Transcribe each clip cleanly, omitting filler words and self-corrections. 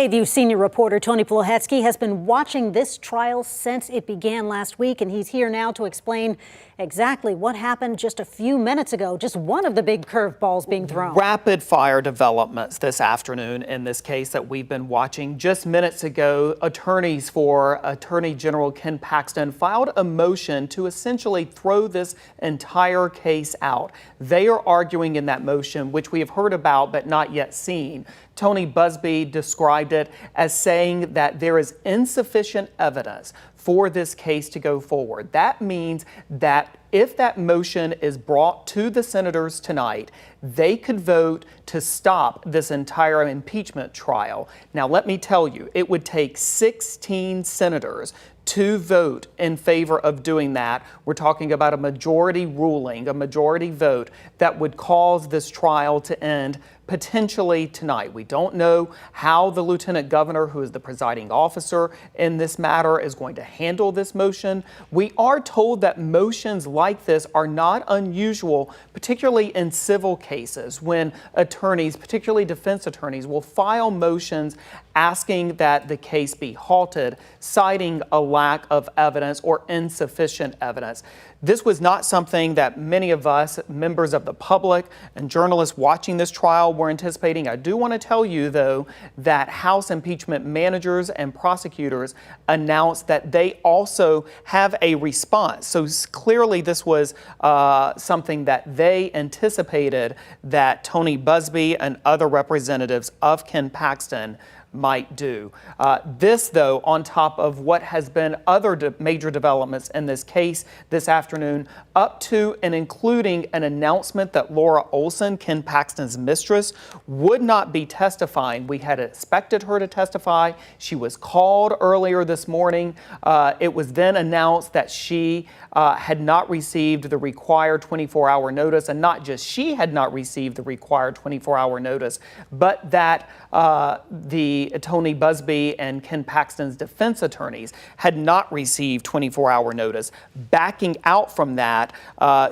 KVUE senior reporter Tony Buzbee has been watching this trial since it began last week, and he's here now to explain exactly what happened just a few minutes ago. Just one of the big curveballs being thrown. Rapid fire developments this afternoon in this case that we've been watching. Just minutes ago, attorneys for Attorney General Ken Paxton filed a motion to essentially throw this entire case out. They are arguing in that motion, which we have heard about but not yet seen. Tony Buzbee described it as saying that there is insufficient evidence for this case to go forward. That means that if that motion is brought to the senators tonight, they could vote to stop this entire impeachment trial. Now, let me tell you, it would take 16 senators to vote in favor of doing that. We're talking about a majority ruling, a majority vote that would cause this trial to end potentially tonight. We don't know how the lieutenant governor, who is the presiding officer in this matter, is going to handle this motion. We are told that motions like this are not unusual, particularly in civil cases, when attorneys, particularly defense attorneys, will file motions asking that the case be halted, citing a lack of evidence or insufficient evidence. This was not something that many of us, members of the public and journalists watching this trial, were anticipating. I do want to tell you, though, that House impeachment managers and prosecutors announced that they also have a response. So clearly this was something that they anticipated that Tony Buzbee and other representatives of Ken Paxton might do. This, though, on top of what has been other major developments in this case this afternoon, up to and including an announcement that Laura Olson, Ken Paxton's mistress, would not be testifying. We had expected her to testify. She was called earlier this morning. It was then announced that she had not received the required 24-hour notice, and not just she had not received the required 24-hour notice, but that the Tony Buzbee and Ken Paxton's defense attorneys had not received 24-hour notice. Backing out from that,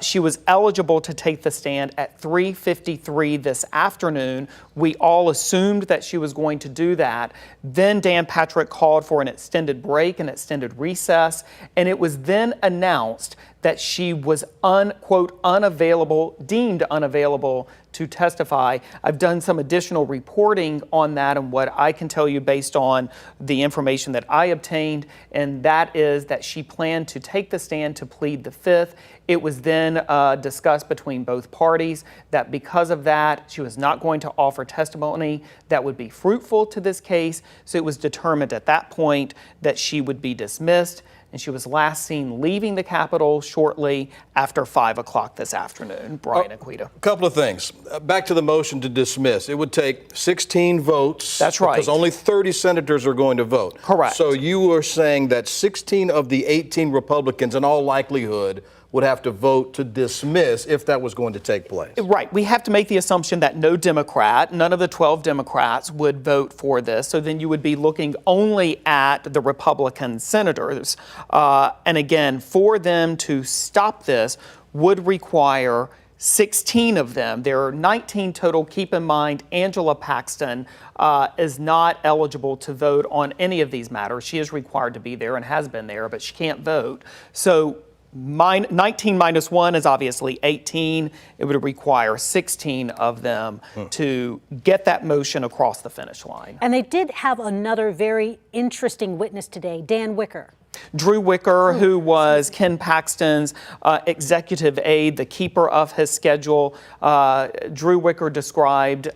she was eligible to take the stand at 3:53 this afternoon. We all assumed that she was going to do that. Then Dan Patrick called for an extended break, an extended recess, and it was then announced that she was unavailable, deemed unavailable to testify. I've done some additional reporting on that, and what I can tell you based on the information that I obtained, and that is that she planned to take the stand to plead the Fifth. It was then discussed between both parties that because of that, she was not going to offer testimony that would be fruitful to this case. So it was determined at that point that she would be dismissed, and she was last seen leaving the Capitol shortly after 5 o'clock this afternoon. Brian Aquita. A couple of things. Back to the motion to dismiss. It would take 16 votes. That's right. Because only 30 senators are going to vote. Correct. So you were saying that 16 of the 18 Republicans in all likelihood would have to vote to dismiss if that was going to take place. Right. We have to make the assumption that no Democrat, none of the 12 Democrats would vote for this. So then you would be looking only at the Republican senators. And again, for them to stop this would require 16 of them. There are 19 total. Keep in mind, Angela Paxton is not eligible to vote on any of these matters. She is required to be there and has been there, but she can't vote. So 19 minus 1 is obviously 18. It would require 16 of them to get that motion across the finish line. And they did have another very interesting witness today, Dan Wicker. Drew Wicker, who was Ken Paxton's executive aide, the keeper of his schedule. Drew Wicker described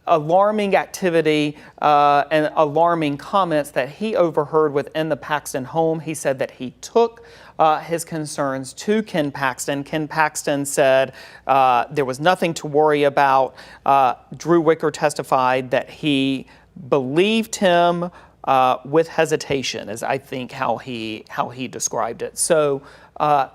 alarming activity and alarming comments that he overheard within the Paxton home. He said that he took his concerns to Ken Paxton. Ken Paxton said there was nothing to worry about. Drew Wicker testified that he believed him with hesitation, is I think how he described it. So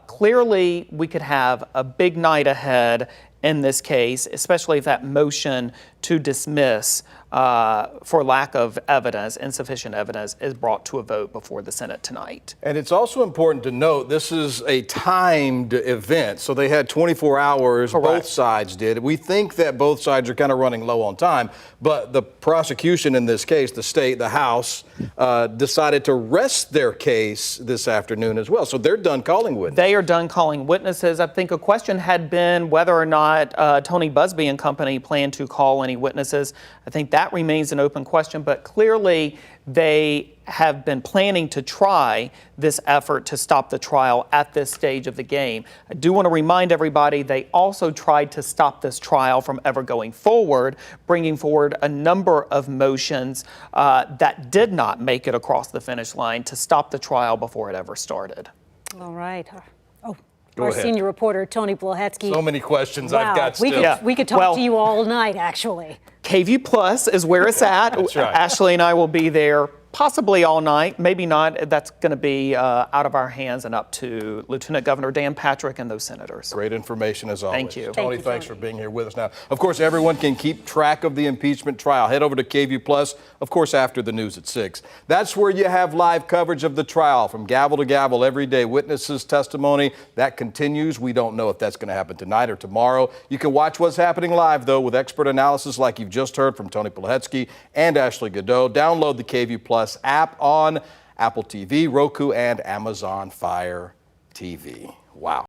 clearly we could have a big night ahead in this case, especially if that motion to dismiss for lack of evidence, insufficient evidence, is brought to a vote before the Senate tonight. And it's also important to note this is a timed event, so they had 24 hours, Correct. Both sides did. We think that both sides are kind of running low on time, but the prosecution in this case, the state, the House, decided to rest their case this afternoon as well. So they're done calling witnesses. They are done calling witnesses. I think a question had been whether or not Tony Buzbee and company plan to call any witnesses. I think that remains an open question, but clearly they have been planning to try this effort to stop the trial at this stage of the game. I do want to remind everybody they also tried to stop this trial from ever going forward, bringing forward a number of motions that did not make it across the finish line to stop the trial before it ever started. All right. Oh, Go our ahead. senior reporter, Tony Buzbee. So many questions Wow. I've got still. We could talk Well- to you all night, actually. KVUE Plus is where it's at. That's right. Ashley and I will be there possibly all night, maybe not. That's going to be out of our hands and up to Lieutenant Governor Dan Patrick and those senators. Great information as always. Thank you. Tony, Thank you, thanks Tony. for being here with us now. Of course, everyone can keep track of the impeachment trial. Head over to KVUE Plus, of course, after the news at 6. That's where you have live coverage of the trial from gavel to gavel every day. Witnesses' testimony, that continues. We don't know if that's going to happen tonight or tomorrow. You can watch what's happening live, though, with expert analysis like you've just heard from Tony Buzbee and Ashley Godot. Download the KVUE Plus app on Apple TV, Roku, and Amazon Fire TV. Wow.